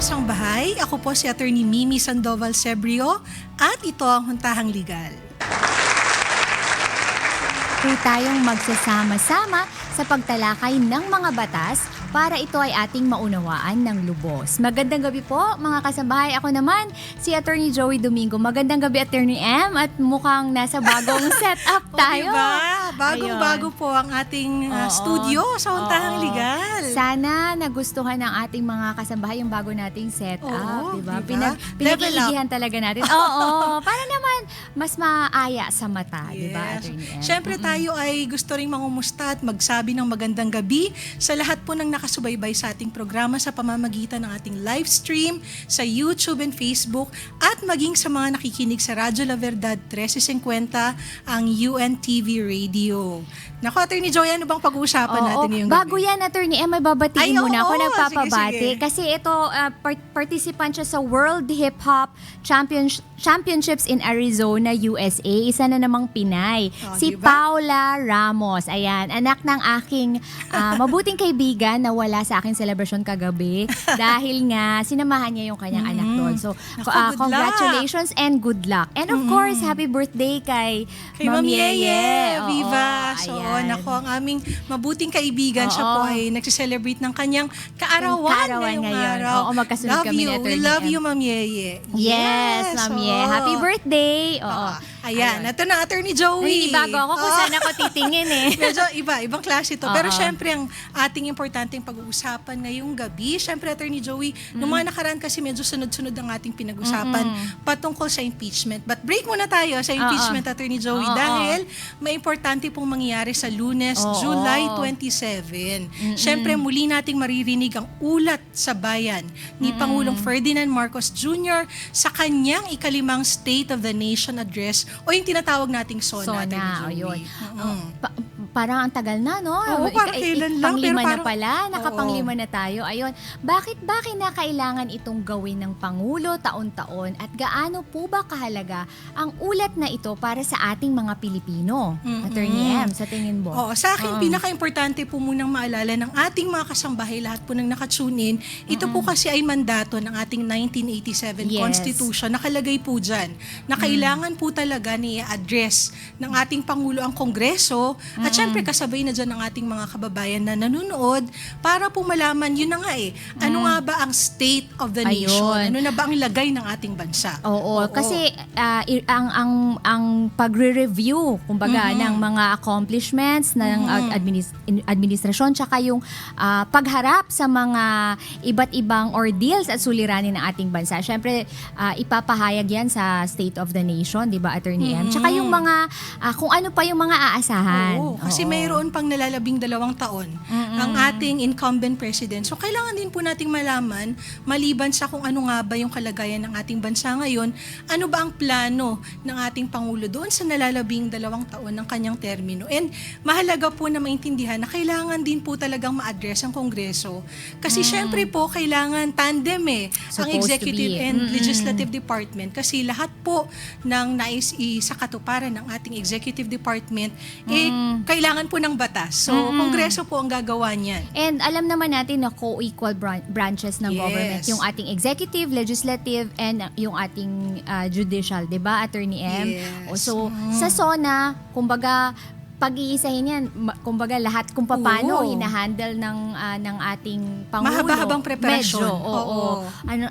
kasangbahay, ako po si Attorney Mimi Sandoval Sebrio at ito ang Huntahang Legal. Po tayong magsasama-sama sa pagtalakay ng mga batas para ito ay ating maunawaan ng lubos. Magandang gabi po mga kasambahay. Ako naman si Attorney Joey Domingo. Magandang gabi Attorney M at mukhang nasa bagong setup tayo. Diba? Bagong-bago po ang ating studio sa Huntahang Legal. Sana nagustuhan ng ating mga kasambahay yung bago nating setup. Oo, Diba? diba? Pinag-iigihan talaga natin. Oo, para naman mas maaya sa mata. Yes. Diba Attorney M? Siyempre tayo ay gusto ring mangumusta at magsabi ng magandang gabi sa lahat po ng nakasubaybay sa ating programa sa pamamagitan ng ating live stream sa YouTube and Facebook at maging sa mga nakikinig sa Radyo La Verdad 1350 ang UNTV Radio. Naku, Attorney Joy, ano bang pag-uusapan natin ngayong gabi? Bago yan, Attorney M, may babatiin muna ako, nagpapabati. Sige. Kasi ito, participant siya sa World Hip Hop Championships in Arizona, USA. Isa na namang Pinay. Si Diba? Paula Ramos. Ayan, anak ng aking mabuting kaibigan na wala sa aking celebration kagabi. Dahil nga, sinamahan niya yung kanyang anak doon. So, Naku, good congratulations and good luck. And of course, happy birthday kay Ma'am Yeye. Oo, Viva! So, ayan. nako, ang aming mabuting kaibigan. Siya po ay nagsiselebrate ng kanyang kaarawan ngayong araw. Oo, magkasunod kami ni Attorney We love M. you, Ma'am Yeye. Yes, Ma'am Ye. Happy birthday! Oo. Ayan, ito na, Attorney Joey. Ay, bago ako kung saan ako titingin eh. Medyo ibang klase ito. Pero Oo. syempre, ang ating importanteng pag-uusapan ngayong gabi, syempre, Attorney Joey, nung mga nakaraan kasi medyo sunod-sunod ang ating pinag-usapan patungkol sa impeachment. But break muna tayo sa impeachment, Attorney Joey, dahil may importante pong mangyayari sa Lunes, July 27. Syempre, muli nating maririnig ang ulat sa bayan ni Pangulong Ferdinand Marcos Jr. sa kanyang ikalimang State of the Nation Address o yung tinatawag nating SONA. O yun. Parang ang tagal na, no? Oo, parang kailan lang, pero Panglima na parang- pala, nakapanglima na tayo. Ayun, bakit ba kinakailangan itong gawin ng Pangulo taon-taon at gaano po ba kahalaga ang ulat na ito para sa ating mga Pilipino? Attorney M, sa tingin mo? Oo, sa akin, pinaka-importante po munang maalala ng ating mga kasambahay, lahat po ng nakatune in, ito po kasi ay mandato ng ating 1987 Yes. Constitution. Nakalagay po dyan na kailangan po talaga ni-address ng ating Pangulo ang Kongreso at syempre kasabay na dyan ng ating mga kababayan na nanonood para po malaman, yun na nga ano nga ba ang state of the nation? Ayun. Ano na ba ang lagay ng ating bansa? Oo, kasi ang pagre-review kumbaga ng mga accomplishments ng administrasyon tsaka yung pagharap sa mga iba't ibang ordeals at suliranin ng ating bansa. Syempre ipapahayag yan sa State of the Nation, 'di ba, Attorney M? Tsaka yung mga kung ano pa yung mga aasahan. Oo, kasi mayroon pang nalalabing 2 taon ang ating incumbent president. So kailangan din po nating malaman, maliban sa kung ano nga ba yung kalagayan ng ating bansa ngayon, ano ba ang plano ng ating Pangulo doon sa nalalabing 2 taon ng kanyang termino. And mahalaga po na maintindihan na kailangan din po talagang ma-address ang Kongreso. Kasi syempre po, kailangan tandem ang Supposed to executive be. and legislative department. Kasi lahat po ng nais sa katuparan ng ating executive department, kailangan po ng batas. So, Kongreso po ang gagawa niyan. And alam naman natin na co-equal branches ng Yes. government, yung ating executive, legislative, and yung ating judicial, 'di ba, Attorney M? Yes. So, sa SONA, kumbaga pag-iisahin yan, kumbaga lahat kung paano Oo. hinahandle ng ating Pangulo. Mahaba-habang preparasyon. Medyo, oo. Oo. Ano,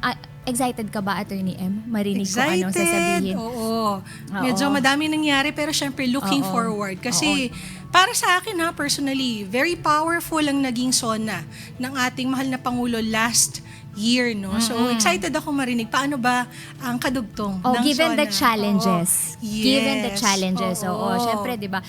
excited ka ba, Attorney M? Marinig ko anong sasabihin. Oo. Medyo madami nangyari pero syempre looking forward. Kasi para sa akin personally, very powerful ang naging SONA ng ating mahal na Pangulo last year, no? So, excited ako marinig. Paano ba ang kadugtong ng given SONA? the challenges. Oo. Yes. Given the challenges. Oo, syempre, 'di ba?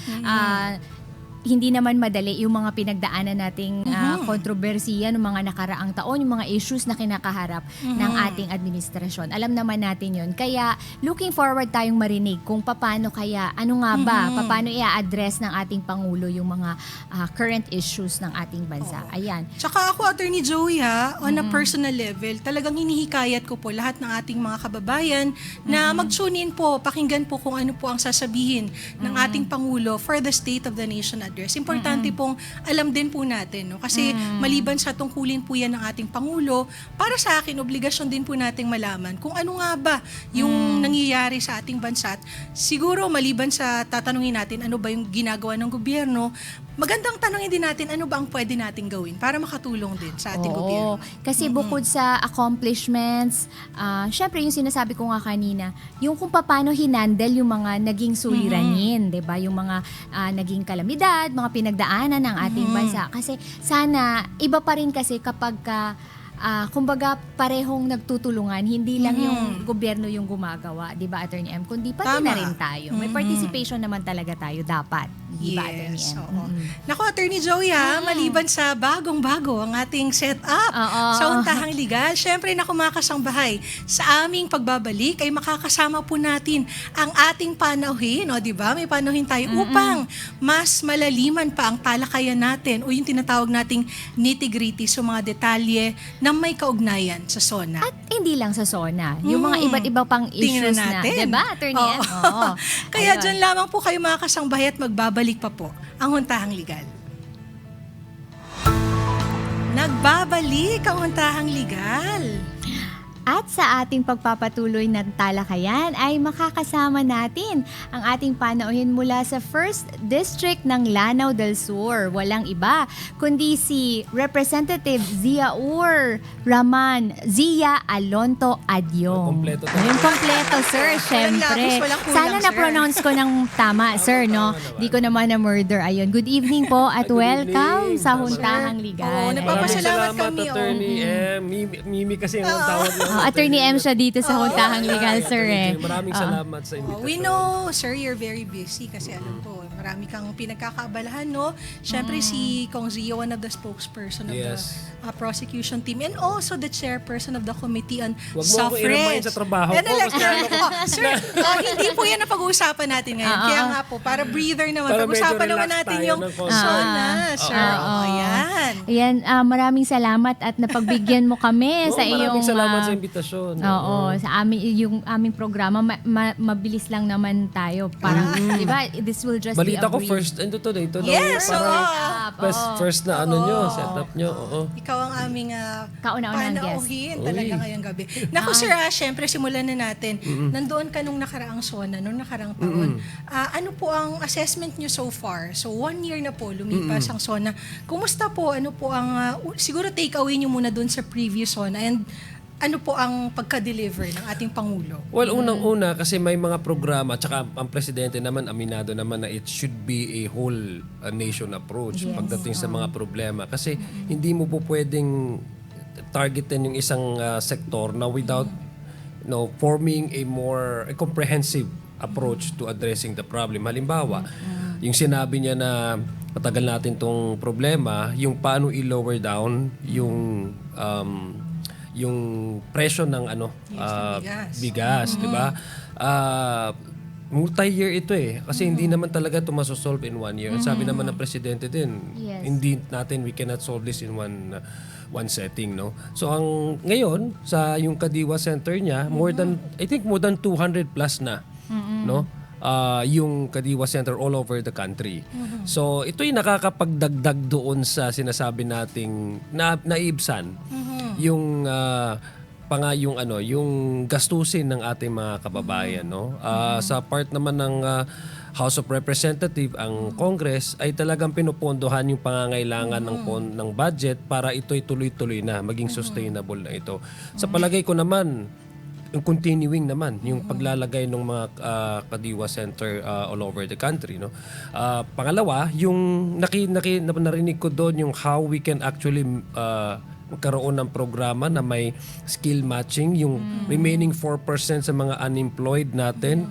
Hindi naman madali yung mga pinagdaanan nating kontrobersiya ng mga nakaraang taon, yung mga issues na kinakaharap ng ating administrasyon. Alam naman natin yun. Kaya looking forward tayong marinig kung paano kaya, ano nga ba, paano i-address ng ating Pangulo yung mga current issues ng ating bansa. Ayan. Tsaka ako, Attorney Joey, on a personal level, talagang hinihikayat ko po lahat ng ating mga kababayan na mag-tune in po, pakinggan po kung ano po ang sasabihin ng ating Pangulo for the State of the Nation Address. Importante pong alam din po natin, no? Kasi Kasi maliban sa tungkulin po yan ng ating Pangulo, para sa akin, obligasyon din po nating malaman kung ano nga ba yung nangyayari sa ating bansa. At siguro maliban sa tatanungin natin ano ba yung ginagawa ng gobyerno, magandang tanongin din natin ano ba ang pwede nating gawin para makatulong din sa ating gobyerno. Kasi bukod sa accomplishments, syempre yung sinasabi ko nga kanina, yung kung paano hinandle yung mga naging suliranin, 'di ba? Yung mga naging kalamidad, mga pinagdaanan ng ating bansa. Kasi sana iba pa rin kasi kapag kumbaga parehong nagtutulungan, hindi lang yung gobyerno yung gumagawa, 'di ba, Attorney M, kundi pati Tama. na rin tayo. May participation naman talaga tayo dapat, 'di ba, Attorney M? Oo. Naku, Attorney Joey, maliban sa bagong-bago ang ating setup sa Untahang Legal, syempre naku mga kasangbahay, sa aming pagbabalik ay makakasama po natin ang ating panauhin, o 'di ba? May panauhin tayo upang mas malaliman pa ang talakayan natin o yung tinatawag nating nitty-gritty, so mga detalye na may kaugnayan sa SONA. At hindi lang sa SONA, yung mga iba't iba pang Tingnan issues na, natin. 'di ba, Attorney M? Oo. Oo. Kaya Ayun. dyan lamang po kayo mga kasangbahay at magbabalik pa po ang Untahang Legal. Nagbabalik ang Untahang Legal. At sa ating pagpapatuloy ng talakayan ay makakasama natin ang ating panauhin mula sa 1st District ng Lanao del Sur. Walang iba kundi si Representative Zia Alonto Adyong. Kompleto tayo. Yung kompleto, sir, syempre. labis, walang kulang, Sana sir. na-pronounce ko ng tama, sir, no? Di ko naman na-murder. Ayun. Good evening po at Good welcome evening. sa Tama. Huntahang Oo, Legal. Maraming Nagpapasalamat salamat, kami, Attorney M. Mimi kasi ang tawag niya. Attorney M siya dito sa Huntahang Legal, Ay, sir. Attorney Eh. Jay, maraming salamat sa invitation. We know, sir, you're very busy kasi alam ko, marami kang pinagkakaabalahan, no? Siyempre si Kong Zio, one of the spokesperson of Yes. the prosecution team and also the chairperson of the Committee on Huwag mo ako i-remind Suffrage. sa trabaho Yan ko. na lang, sir, hindi po yan ang pag-uusapan natin ngayon. Kaya nga po, para breather naman, Para pag-usapan medyo naman relax natin tayo yung ng konti. SONA, sir. Ayan. Ayan, maraming salamat at napagbigyan mo kami sa iyong... Maraming salamat sa imbitasyon. Oo, sa yung aming programa, mabilis lang naman tayo para, di ba, this will just Balita be a ko brief. first, ito na Yes, yung parang oo. first na ano nyo, setup nyo. Oo. Ikaw ang aming Kauna-unahang guest. panauhin talaga ngayong gabi. Naku sir, syempre simulan na natin. Nandoon ka nung nakaraang SONA, nung nakaraang taon. Ano po ang assessment nyo so far? So 1 year na po lumipas ang SONA. Kumusta po? Ano po ang, siguro take away nyo muna doon sa previous SONA and ano po ang pagka-deliver ng ating Pangulo? Well, unang-una kasi may mga programa, tsaka ang presidente naman, aminado naman na it should be a whole nation approach pagdating sa mga problema. Kasi hindi mo po pwedeng targetin yung isang sektor na without forming a comprehensive approach to addressing the problem. Halimbawa, yung sinabi niya na matagal natin tong problema, yung paano i-lower down yung presyo ng bigas, 'di ba? Multi-year ito kasi hindi naman talaga ito masosolve in 1 year. Sabi naman ng presidente din, Yes. hindi natin, we cannot solve this in one setting, no? So ang ngayon sa yung Kadiwa Center niya, I think more than 200 plus na, no? Yung Kadiwa Center all over the country. So ito'y nakakapagdagdag doon sa sinasabi nating naibsan yung yung gastusin ng ating mga kababayan, no? Sa part naman ng House of Representatives, ang Congress ay talagang pinupondohan yung pangangailangan ng budget para ito'y tuloy-tuloy na maging sustainable na ito. Sa palagay ko naman, yung continuing naman yung paglalagay ng mga Kadiwa Center all over the country, no. Pangalawa, yung narinig ko doon yung how we can actually magkaroon ng programa na may skill matching yung remaining 4% sa mga unemployed natin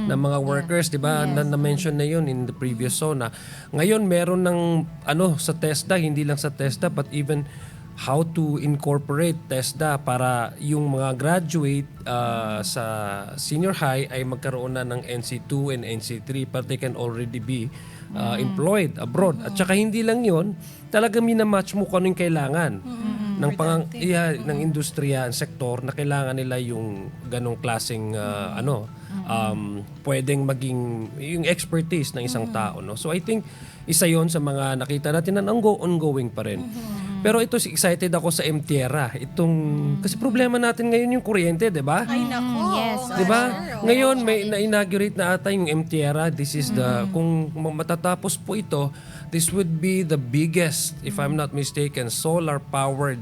na mga workers, 'di ba? Na-mention na yun in the previous SONA. Ngayon meron ng sa TESDA, hindi lang sa TESDA but even how to incorporate TESDA para yung mga graduate sa senior high ay magkaroon na ng NC2 and NC3 but they can already be employed abroad. At saka hindi lang yon, talagang minamatch mo kung ano yung kailangan ng industriya, sektor na kailangan nila yung ganong klaseng pwedeng maging yung expertise ng isang tao, no. So I think isa yon sa mga nakita natin na ongoing pa rin. Pero ito, excited ako sa MTierra. Kasi problema natin ngayon yung kuryente, di ba? Ay, nako. Yes. Di ba? Sure. Ngayon, may na-inaugurate na ata yung MTierra. This is kung matatapos po ito, this would be the biggest, if I'm not mistaken, solar-powered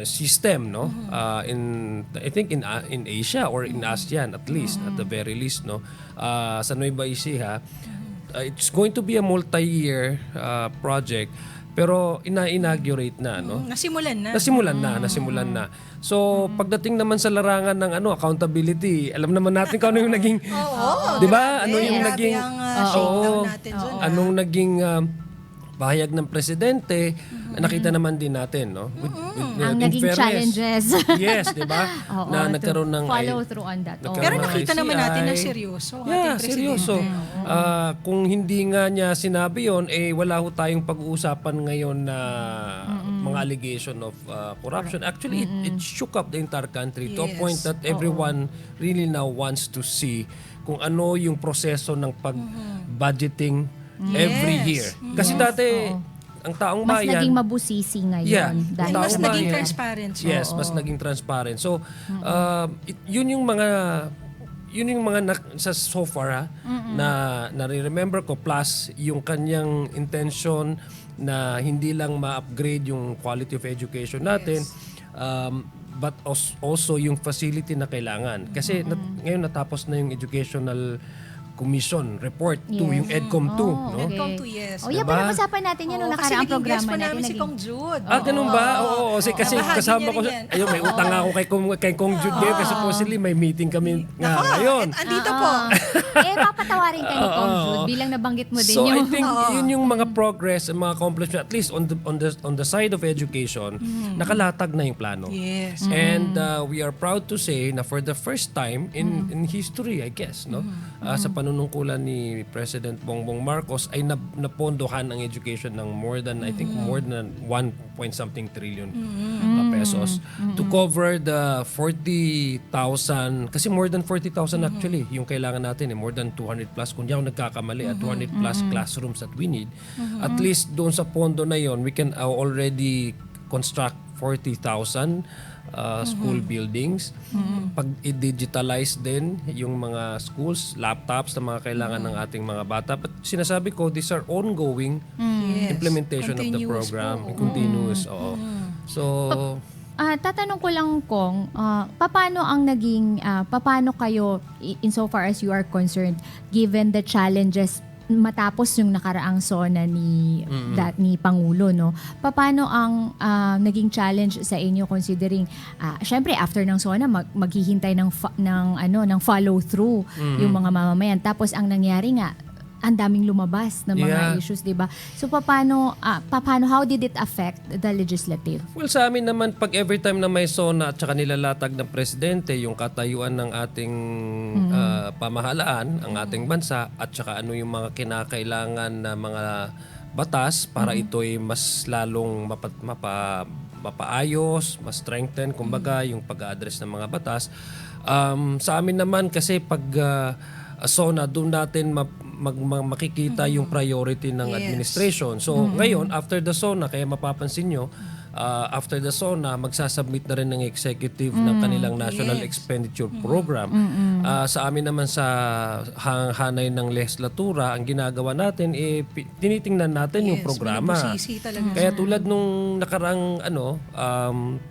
system, no? I think in Asia or in ASEAN at least, at the very least, no? Sa Nueva Ecija, it's going to be a multi-year project. Pero inaugurate na, no? Nasimulan na. So, pagdating naman sa larangan ng accountability, alam naman natin kung ano yung naging, 'di ba? Ano yung naging shakedown natin dun. anong naging pahayag ng presidente, nakita naman din natin, no? Ang in naging fairness. challenges. Yes, 'di ba? Oo, Na to nagkaroon ng follow through on that. Oo. nagkaroon Pero ng nakita naman ICI. natin na seryoso ang Yeah, ating seryoso. presidente. Kung hindi nga niya sinabi yon, wala ho tayong pag-uusapan ngayon na mga allegation of corruption. Actually, it shook up the entire country to a Yes. point that everyone really now wants to see kung ano yung proseso ng pag-budgeting every year. Kasi dati, ang taong Mas bayan... naging mabusisi ngayon. Yeah. Dahil Mas Tao naging bayan. transparent. Yes, mas naging transparent. So, yun yung mga sa so far na nare-remember ko, plus yung kanyang intention na hindi lang ma-upgrade yung quality of education natin, but also yung facility na kailangan. Kasi ngayon natapos na yung educational commission report 2, yung EDCOM 2, no? okay. Edcom 2, yes. O yan, Diba? pinag-usapan natin yan nung nakaraang Kasi programa naging guest pa namin si natin. Kong Jude. Ganun ba? Oo, kasi Nabahagi kasama niya ko, rin yan. ayun, may utang ako kay Kong Jude ngayon kasi supposedly may meeting kami nga ngayon. Andito po. Papatawarin ka ni Kong Jude bilang nabanggit mo din So I yung... think yun yung mga progress and mga accomplishment, at least on the side of education, nakalatag na yung plano. Yes. And we are proud to say na for the first time in history, I guess, no, sa panunungkulan ni President Bongbong Marcos ay napondohan ang education ng more than 1 point something trillion pesos to cover the 40,000, kasi more than 40,000 actually yung kailangan natin, more than 200 plus kung di ako nagkakamali, 200 plus classrooms that we need. At least doon sa pondo na yon, we can already construct 40,000 school buildings. Pag i-digitalize din yung mga schools, laptops na mga kailangan ng ating mga bata. But sinasabi ko, these are ongoing implementation of the Continuous program. po. Continuous, oo. So, tatanong ko lang, Kong, paano kayo, insofar as you are concerned, given the challenges matapos yung nakaraang SONA ni Pangulo, no? Paano ang naging challenge sa inyo considering syempre after ng SONA maghihintay ng follow through yung mga mamamayan, tapos ang nangyari nga ang daming lumabas na mga issues, 'di ba? So paano how did it affect the legislative? well, sa amin naman, pag every time na may SONA at saka nilalatag ng presidente yung katayuan ng ating pamahalaan, ang ating bansa, at saka ano yung mga kinakailangan na mga batas para ito'y mas lalong mapaayos, mas strengthen, kumbaga, yung pag-address ng mga batas. Sa amin naman, kasi pag SONA, doon natin makikita yung priority ng administration. So, ngayon, after the SONA, kaya mapapansin nyo, after the SONA, magsasubmit na rin ng executive ng kanilang National Expenditure Program. Sa amin naman sa hanay ng legislatura, ang ginagawa natin, tinitingnan natin yung programa. Binubusisi talaga. Kaya tulad nung nakarang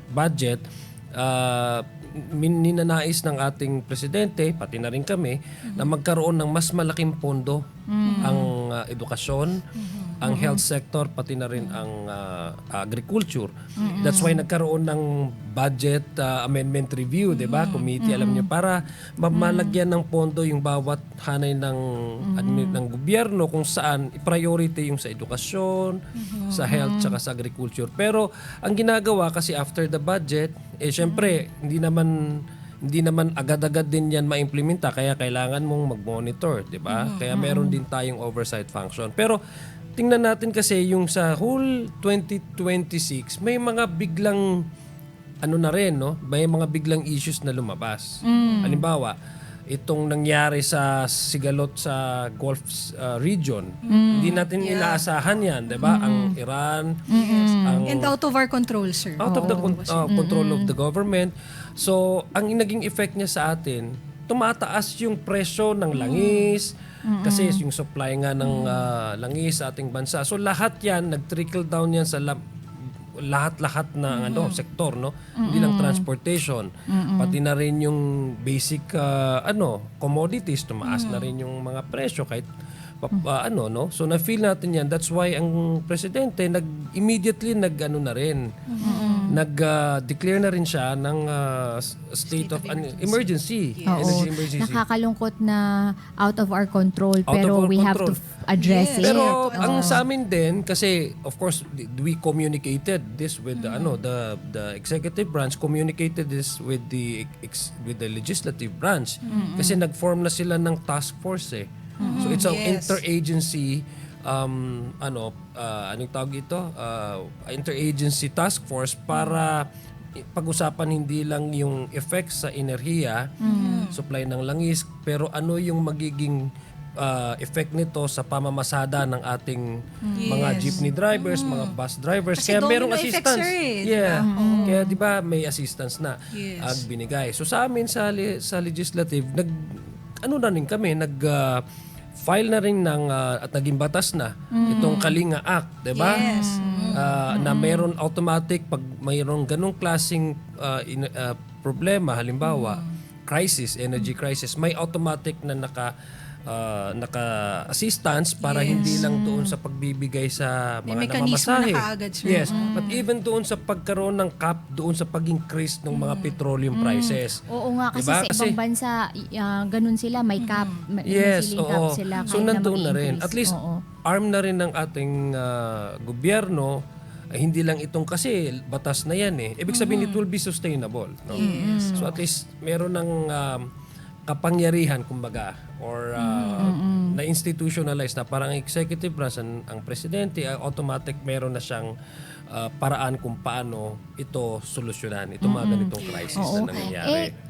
budget, ninanais ng ating presidente, pati na rin kami, na magkaroon ng mas malaking pondo ang edukasyon, ang health sector, pati na rin ang agriculture. That's why nagkaroon ng budget amendment review, 'di ba? Committee, alam niyo, para malagyan ng pondo yung bawat hanay ng ng gobyerno kung saan priority yung sa edukasyon, sa health, tsaka sa agriculture. Pero ang ginagawa kasi after the budget, syempre, hindi naman agad-agad din yan ma-implementa, kaya kailangan mong mag-monitor, 'di ba? Kaya meron din tayong oversight function. Pero tingnan natin kasi yung sa whole 2026, may mga biglang na rin, no? May mga biglang issues na lumabas. Halimbawa, itong nangyari sa Sigalot sa Gulf region. Hindi natin inaasahan yan, 'di ba? Ang Iran, ang And out of our control, sir. out of the control of the government. So, ang naging effect niya sa atin, tumataas yung presyo ng langis, kasi yung supply nga ng langis sa ating bansa. So, lahat yan, nag-trickle down yan sa lahat-lahat ng sektor, no? Hindi lang transportation, pati na rin yung basic commodities, tumaas na rin yung mga presyo kahit no? So na-feel natin yan. That's why ang presidente immediately na rin. Nag-declare na rin siya ng state of emergency. Oo. Energy emergency. Nakakalungkot na out of our control, Out pero of our we have to control. address it. Pero ang sa amin din, kasi of course we communicated this with the executive branch, communicated this with the legislative branch, kasi nag-form na sila ng task force eh. So it's an interagency anong tawag ito? Interagency task force para pag-usapan hindi lang yung effects sa enerhiya, supply ng langis, pero ano yung magiging effect nito sa pamamasada ng ating mga jeepney drivers, mga bus drivers. Kasi Kaya merong domino effect, assistance. sir, eh, Yeah. Kaya 'di ba may assistance na ang binigay. So sa amin sa legislative na rin kami file na rin ng at naging batas na itong Kalinga Act, 'di ba? Yes. Na meron automatic pag mayroong ganung klaseng problema, halimbawa energy crisis, may automatic na naka-assistance para hindi lang doon sa pagbibigay sa May mga mekanismo namamasahe. na kaagad, sir. Yes, but even doon sa pagkaroon ng cap doon sa pag-increase ng mga petroleum prices. Oo nga, kasi Diba? sa ibang bansa, ganun sila, may cap. May ceiling cap sila. So kahit nandoon na rin. mag-i-increase. At least Oo. arm na rin ng ating gobyerno. Hindi lang itong kasi batas na yan eh. Ibig sabihin it will be sustainable. No? So at least meron ng kapangyarihan kumbaga or na-institutionalize na parang executive branch ang presidente automatic meron na siyang paraan kung paano ito solusyonan itong mga ganitong crisis Oo. na nangyayari.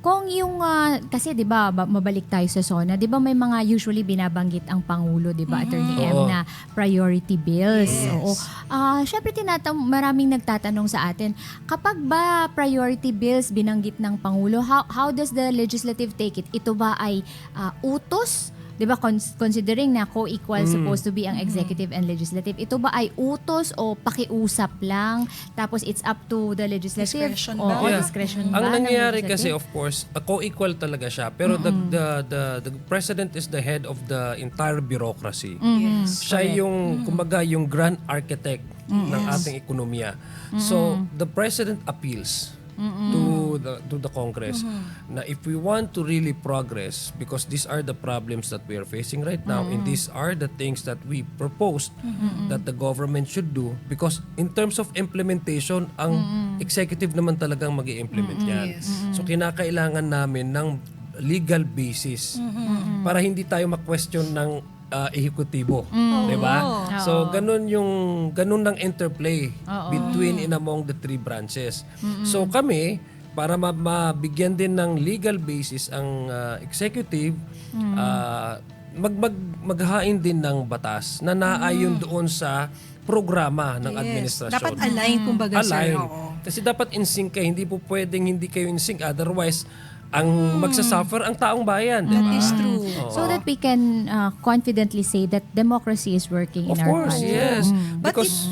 Kung yung, kasi di ba, mabalik tayo sa SONA, di ba may mga usually binabanggit ang Pangulo, di ba, Attorney M, Oo. na priority bills. Oo. Syempre, maraming nagtatanong sa atin, kapag ba priority bills binanggit ng Pangulo, how does the legislative take it? Ito ba ay utos? Di ba, considering na co-equal supposed to be ang executive and legislative, ito ba ay utos o pakiusap lang? Tapos it's up to the legislative? Discretion Oo, ba? discretion ba? Ang ng nangyayari kasi legislative? of course, co-equal talaga siya. Pero the president is the head of the entire bureaucracy. Yes. Siya yung kumbaga yung grand architect ng ating ekonomiya. So the president appeals to the Congress na if we want to really progress, because these are the problems that we are facing right now and these are the things that we proposed that the government should do, because in terms of implementation ang executive naman talagang mag-i-implement yan. So kinakailangan namin ng legal basis para hindi tayo ma-question ng ehekutibo, 'di ba? So ganun ng interplay between and among the three branches. So kami para mabigyan din ng legal basis ang executive, maghain din ng batas na naayon doon sa programa ng administrasyon. Dapat align kumbaga, sir. Align. Oo. Kasi dapat in sync kayo. Hindi po pwedeng hindi kayo in sync. Otherwise, ang magsasuffer ang taong bayan. Diba? That is true. So that we can confidently say that democracy is working Of in our course, country. yes. But Because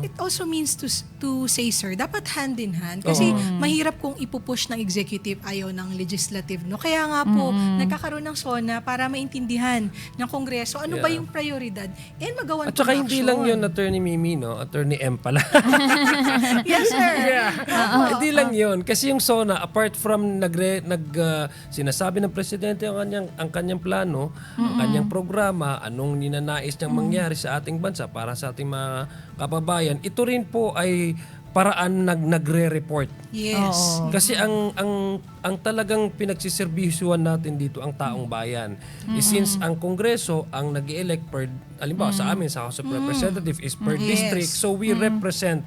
it also means to say, sir, dapat hand in hand. Kasi mahirap kung ipupush ng executive ayaw ng legislative. No? Kaya nga po, nagkakaroon ng SONA para maintindihan ng Kongreso ano ba yung prioridad and magawan at saka ng hindi action. lang yun, Attorney Mimi, no? Attorney M pala. Yes, sir. Hindi lang yun. Kasi yung SONA, apart from sinasabi ng presidente ang kanyang plano, ang kanyang programa, anong ninanais niyang mangyari sa ating bansa para sa ating mga kababayan, ito rin po ay paraan nagre-report. Yes. Kasi ang talagang pinagsiserbisyuhan natin dito ang taong bayan. Since ang Kongreso ang nag-elect per, halimbawa sa amin sa House of Representatives is per district, so we represent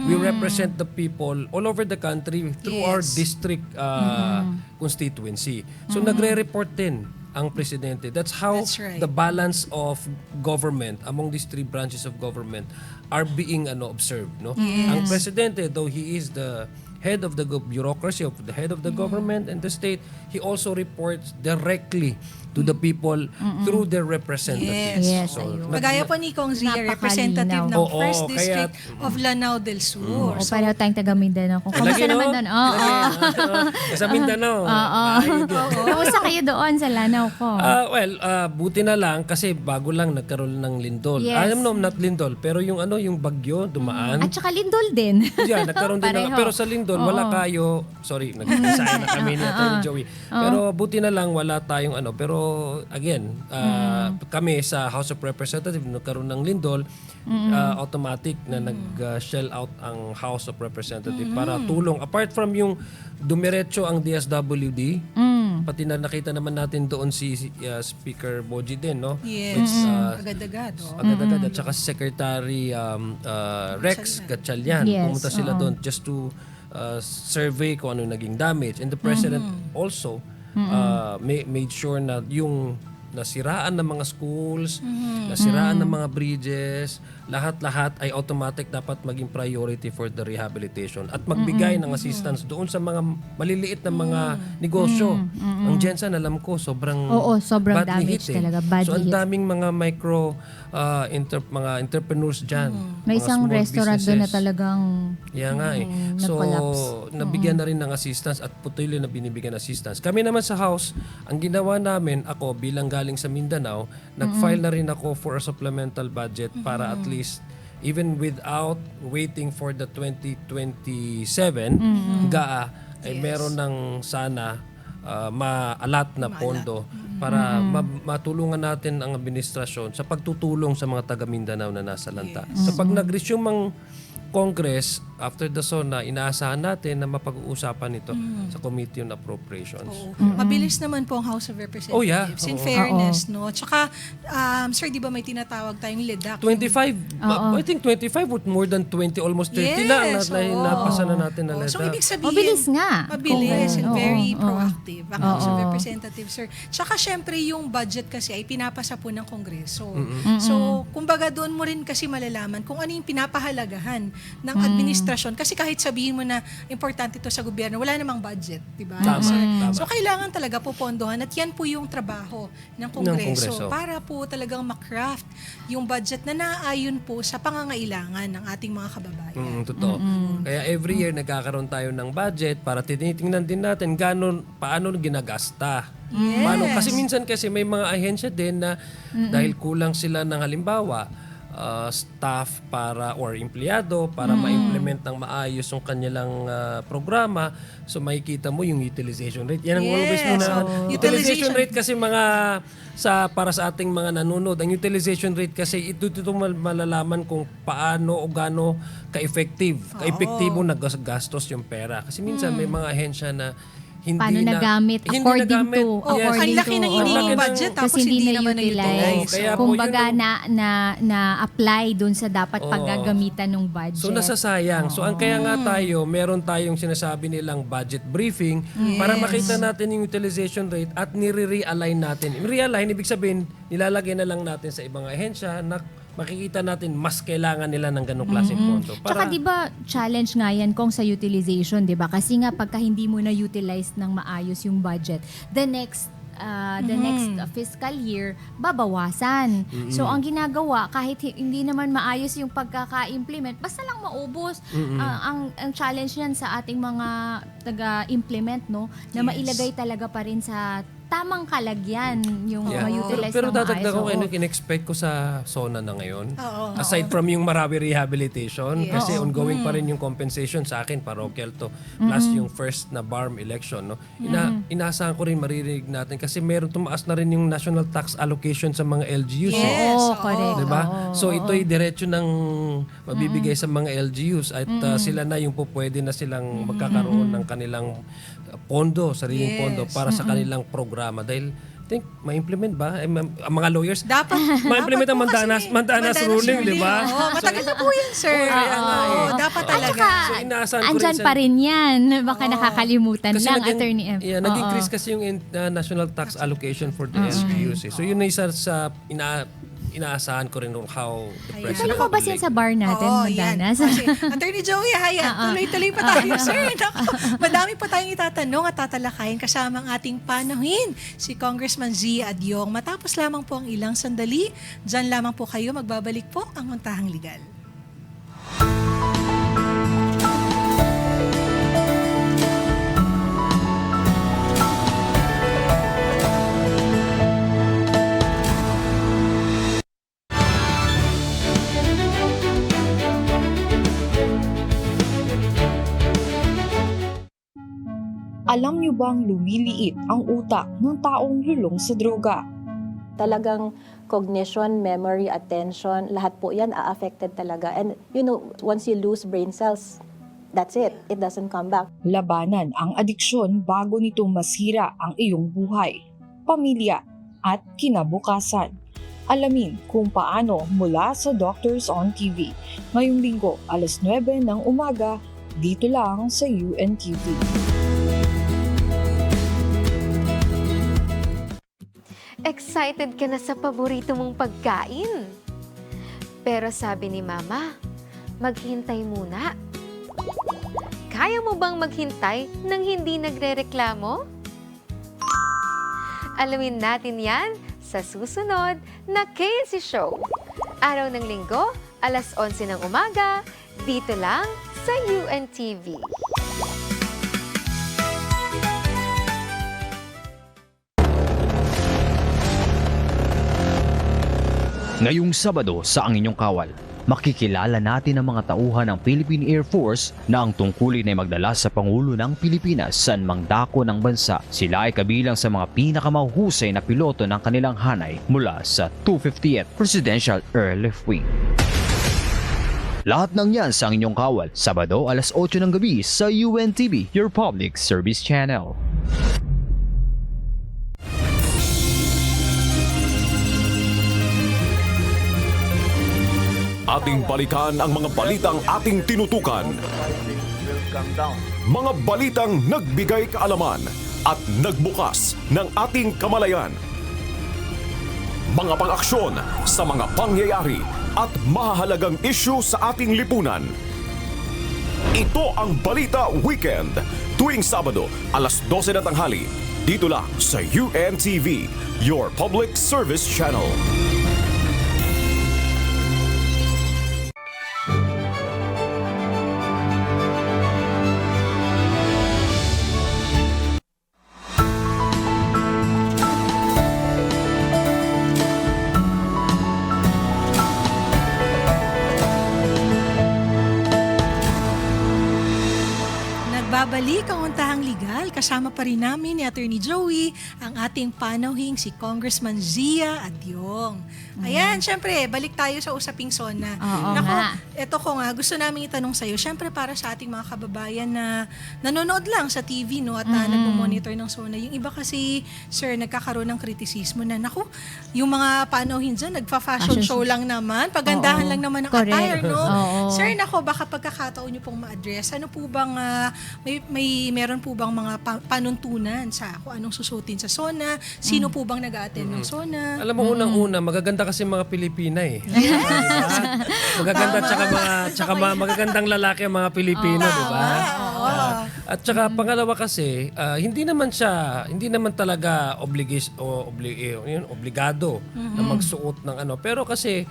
We represent the people all over the country through our Yes. district constituency. So nagre-report din ang presidente. That's how That's right. the balance of government among these three branches of government are being observed, no? Ang presidente, though he is the head of the bureaucracy, of the head of the government and the state, he also reports directly to the people through their representatives. Yes, So, ayun. Kagaya po ni Kong Zia, Napakalinaw. representative ng Oo, 1st kaya- District of Lanao del Sur. O pareho tayong taga Mindanao. Kung kamusta naman doon? Oo. Sa Mindanao. Ayun din. Kamusta kayo doon sa Lanao ko? Buti na lang kasi bago lang nagkaroon ng lindol. Yes. Not lindol, pero yung yung bagyo dumaan. At saka Lindol din. Yeah, nagkaroon din Pareho. pero sa lindol wala kayo. Sorry, nag-design na kami ni Atty. Joey. Pero buti na lang wala tayong pero again, kami sa House of Representatives nagkaroon ng lindol, automatic na nag-shell out ang House of Representatives para tulong. Apart from yung dumiretso ang DSWD, pati na nakita naman natin doon si Speaker Boji din, no? Yes. Which, Agad-agad. Oh. agad-agad at saka si Secretary Rex Gatchalian. Yes, Pumunta sila doon just to survey kung ano naging damage. And the President also made sure na yung nasiraan ng mga schools, nasiraan ng mga bridges, lahat-lahat ay automatic dapat maging priority for the rehabilitation at magbigay ng assistance doon sa mga maliliit na mga negosyo. Ang Jensen, alam ko, sobrang Oo, sobrang badly damage hit, talaga, badly so ang hit. daming mga mga entrepreneurs dyan. May mga isang small restaurant doon na businesses. talagang Yeah nga eh. So, nag-collapse. nabigyan na rin ng assistance at patuloy na binibigyan assistance. Kami naman sa House, ang ginawa namin, ako bilang galing sa Mindanao, nag-file na rin ako for a supplemental budget para at least even without waiting for the 2027 GAA, ay meron ng sana ma-alat na pondo para matulungan natin ang administrasyon sa pagtutulong sa mga taga Mindanao na nasa lanta. Sa pag nag-resume ang Congress, after the SONA, inaasahan natin na mapag-uusapan ito sa Committee on Appropriations. Mabilis naman po ang House of Representatives. Oh, yeah. In Oo. fairness, no? Tsaka, sir, di ba may tinatawag tayong LEDAC? 25, I think 25 with more than 20, almost 30 na ang napasa na natin na So, letter. ibig sabihin, Mabilis nga. Mabilis and Oo, very oo. proactive ang House of Representatives, sir. Tsaka, syempre, yung budget kasi ay pinapasa po ng Kongreso. So, kumbaga doon mo rin kasi malalaman kung ano yung pinapahalagahan ng administrasyon. Kasi kahit sabihin mo na importante ito sa gobyerno, wala namang budget, di ba? Tama, tama. So, kailangan talaga popondohan at yan po yung trabaho ng Kongreso, Kongreso. para po talagang makraft yung budget na naayon po sa pangangailangan ng ating mga kababayan. Totoo. Kaya every year nagkakaroon tayo ng budget para tinitingnan din natin paano ginagasta. Yes. Paano? Kasi minsan kasi may mga ahensya din na dahil kulang sila ng halimbawa, staff or empleyado para ma-implement ng maayos yung kanilang programa. So makikita mo yung utilization rate. Yan ang Yes. always mo na. So, Utilization rate kasi para sa ating mga nanonood, ang utilization rate kasi ito malalaman kung paano o gaano ka-effektibo naggastos yung pera. Kasi minsan may mga ahensya na hindi Paano nagamit according to Ang laki ng hinihingi budget tapos kasi hindi naman na-utilize. na-utilize. Kaya po Kumbaga yun na-apply dun sa dapat paggagamitan ng budget. So nasasayang. So ang kaya nga meron tayong sinasabi nilang budget briefing para makita natin yung utilization rate at nire-realign natin. Realign, ibig sabihin, nilalagay na lang natin sa ibang ahensya na makikita natin mas kailangan nila ng ganong klaseng pondo. Tsaka di ba challenge nga yan kung sa utilization, di ba? Kasi nga pagka hindi mo na-utilize ng maayos yung budget, the next fiscal year, babawasan. So, ang ginagawa, kahit hindi naman maayos yung pagkaka-implement, basta lang maubos. Ang challenge yan sa ating mga taga-implement, no? Na mailagay talaga pa rin sa tamang kalagyan yung ma-utilize Pero ng dadagdag ko maayos. ano in-expect ko sa SONA na ngayon. Oo. Aside from yung Marawi rehabilitation, kasi ongoing pa rin yung compensation sa akin, parochial to, plus yung first na BARM election. No? Inaasahan ko rin maririnig natin kasi meron tumaas na rin yung national tax allocation sa mga LGUs. Yes. Oo, correct. Diba? So ito'y diretso ng mabibigay sa mga LGUs at sila na yung pwede na silang magkakaroon ng kanilang pondo, sariling pondo para sa kanilang programa dahil think ma-implement ba? Ang mga lawyers, Dapat ma-implement ang dapat po kasi Mandanas ruling, di ba? Oo, matagal na po yan, sir. Oo, dapat talaga. So, inaasahan ko Andyan rin pa rin yan. Baka nakakalimutan lang, Attorney M. Yeah, nag-increase kasi yung national tax allocation for the LGUs. So yun na isa sa inaasahan ko rin how the president Lumabas yan sa bar natin, Oo, yan. Mandanas. Kasi, Attorney Joey Haya, tuloy-tuloy pa tayo, sir. Naku, madami pa tayong itatanong at tatalakayin kasama ang ating panahin, si Congressman Zia Adyong. Matapos lamang po ang ilang sandali, dyan lamang po kayo, magbabalik po ang Untahang Legal. Alam niyo bang lumiliit ang utak ng taong lulong sa droga? Talagang cognition, memory, attention, lahat po yan affected talaga. And once you lose brain cells, that's it. It doesn't come back. Labanan ang adiksyon bago nito masira ang iyong buhay, pamilya at kinabukasan. Alamin kung paano mula sa Doctors on TV. Ngayong linggo, 9:00 ng umaga, dito lang sa UNTV. Excited ka na sa paborito mong pagkain? Pero sabi ni Mama, maghintay muna. Kaya mo bang maghintay nang hindi nagrereklamo? Alamin natin yan sa susunod na Casey Show. Araw ng Linggo, 11:00 ng umaga, dito lang sa UNTV. Ngayong Sabado sa Ang Inyong Kawal, makikilala natin ang mga tauhan ng Philippine Air Force na ang tungkulin ay magdala sa Pangulo ng Pilipinas saan mang dako ng bansa. Sila ay kabilang sa mga pinakamahusay na piloto ng kanilang hanay mula sa 250th Presidential Airlift Wing. Lahat ng yan sa Ang Inyong Kawal, Sabado 8:00 ng gabi sa UNTV, your public service channel. Ating balikan ang mga balitang ating tinutukan. Mga balitang nagbigay kaalaman at nagbukas ng ating kamalayan. Mga pang-aksyon sa mga pangyayari at mahahalagang isyu sa ating lipunan. Ito ang Balita Weekend, tuwing Sabado, 12:00 na tanghali, dito lang sa UNTV, your public service channel. Nagbabalik ang Untahang Legal. Kasama pa rin namin ni Attorney Joey, ang ating panauhing si Congressman Zia Adyong. Ayan, syempre, balik tayo sa usaping SONA. Oo Nako, nga. eto ko nga, gusto namin itanong sa'yo, syempre para sa ating mga kababayan na nanonood lang sa TV, no, at nagmo-monitor ng SONA. Yung iba kasi, sir, nagkakaroon ng kritisismo na, naku, yung mga panauhin dyan, nagfa-fashion show lang naman, pagandahan Oo. lang naman ng Correct. attire, no? Oo. Sir, nako, baka pagkakataon nyo pong ma-address, ano po bang, meron po bang mga panuntunan sa kung anong susutin sa SONA? Sino po bang nag-a-attend ng SONA? Alam mo, unang-una, magaganda kasi mga Pilipina eh. Diba? Magaganda tsaka mga magagandang lalaki ang mga Pilipino, di ba? At tsaka pangalawa kasi, hindi naman talaga obligado na magsuot ng ano. Pero kasi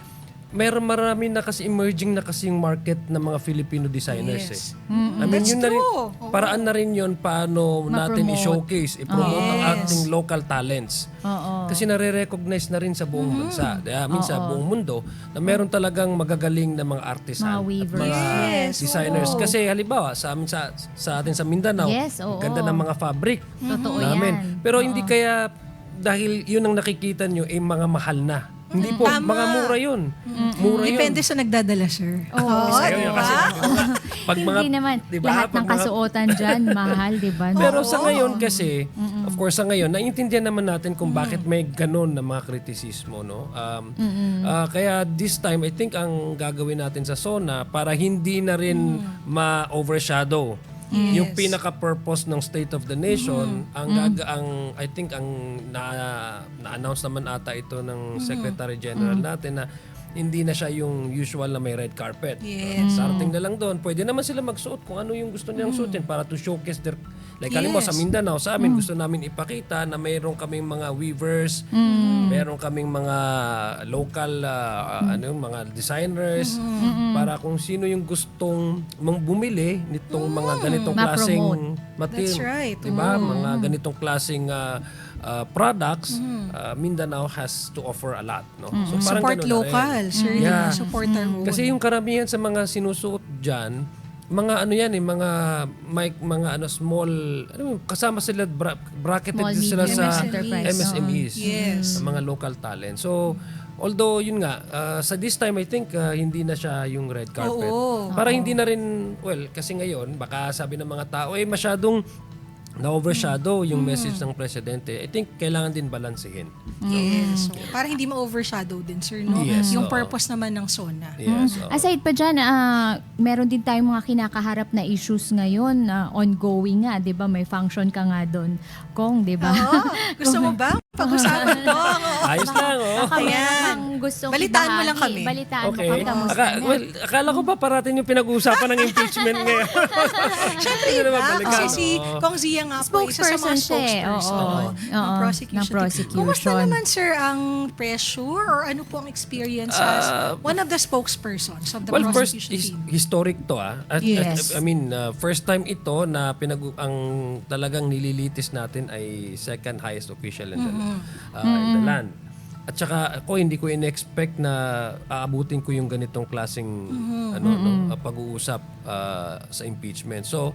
marami na kasi emerging na kasi yung market ng mga Filipino designers Yes. I mean, That's yun na rin, true. paraan na rin yun paano natin Ma-promote. i-showcase, i-promote ang Yes. ating local talents. Oo. Kasi nare-recognize na rin sa buong bansa. Sa buong mundo na meron talagang magagaling na mga artisan. Mga weavers. At mga Yes, designers. oo. Kasi halimbawa sa amin sa atin sa Mindanao, Yes, oo. ganda ng mga fabric Totoo namin. yan. Pero hindi kaya dahil yun ang nakikita nyo ay mga mahal na. Hindi po, Tama. mga mura yun. Mura yun. Depende sa nagdadala, sir. Oo. Kasi yun, diba? kasi Pag Hindi naman. diba? Lahat Pag ng kasuotan dyan, mahal, di ba? Pero sa ngayon kasi, of course sa ngayon, naiintindihan naman natin kung bakit may ganun na mga kritisismo, no? Kaya this time, I think ang gagawin natin sa SONA para hindi na rin ma-overshadow yung pinaka-purpose ng State of the Nation, ang I think ang na-announce naman ata ito ng Secretary General natin na hindi na siya yung usual na may red carpet. Yes. Starting na lang doon, pwede naman sila magsuot kung ano yung gusto nilang suotin para to showcase their... Like alam mo, sa Mindanao, sa amin, gusto namin ipakita na mayroon kaming mga weavers, mayroon kaming mga local mga designers, para kung sino yung gustong bumili nitong mga ganitong klaseng That's right. Diba? Mga ganitong klaseng products, Mindanao has to offer a lot. No? So, parang Support ganun na rin. local, sir. Yeah. Support our own. Kasi yung karamihan sa mga sinusuot dyan, mga ano yan mga small, kasama sila, bracketed Small, sila medium sa enterprise. MSMEs, Yes. sa mga local talent. So, although yun nga, sa this time I think hindi na siya yung red carpet. Para hindi na rin, kasi ngayon, baka sabi ng mga tao, masyadong na-overshadow yung message ng presidente. I think kailangan din balansehin. Yes. So, para hindi ma-overshadow din, sir, no? Yes, Yung oo. purpose naman ng SONA. Yes. oo. Aside pa dyan, meron din tayong mga kinakaharap na issues ngayon, ongoing nga, di ba? May function ka nga doon, Kong, di ba? Gusto mo ba? Pag-usapan to. Ayos lang, oh. Baka meron Ayan. kang gustong Balitaan mo ibahagi. lang kami. Balitaan Okay. mo kami, kamusta na? Akala ko ba parating yung pinag-uusapan ng impeachment ngayon? Siyempre Hindi yun naman na. balikan, Kasi si oo. Kong Zia nga po, isa sa mga Spokesperson siya eh. spokesperson Oo. ng Oo. prosecution. Ng prosecution. Kumusta naman, sir, ang pressure or ano po ang experience as one of the spokespersons of the Well, first, prosecution team? Yes. First time ito na ang talagang nililitis natin ay second highest official in the land. At saka ako hindi ko in-expect na aabutin ko yung ganitong klaseng pag-uusap sa impeachment. So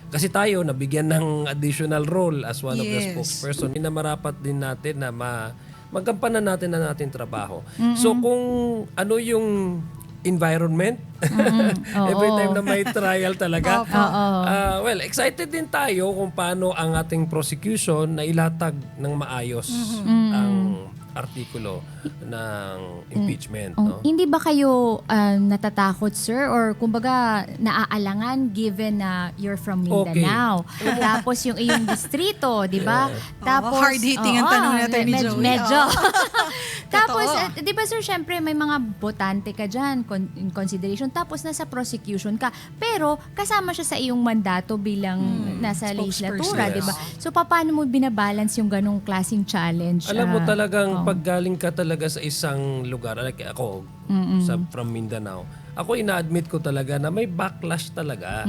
kasi tayo nabigyan ng additional role as one of the Yes. spokesperson. Minamarapat din natin na magampanan natin na natin trabaho. So kung ano yung environment every time na may trial talaga. Excited din tayo kung paano ang ating prosecution na ilatag ng maayos ang artikulo ng impeachment. No? Hindi ba kayo natatakot, sir? Or kumbaga naaalangan given na you're from Mindanao? Tapos yung iyong distrito, di ba? Tapos, hard-hitting ang tanong natin ni Joey. Medyo. Tapos, di ba sir, syempre may mga botante ka dyan in consideration. Tapos nasa prosecution ka. Pero kasama siya sa iyong mandato bilang nasa legislatura, Yes. di ba? So paano mo binabalance yung ganong klaseng challenge? Alam mo talagang pag galing ka talaga sa isang lugar, like ako, from Mindanao, ako ina-admit ko talaga na may backlash talaga.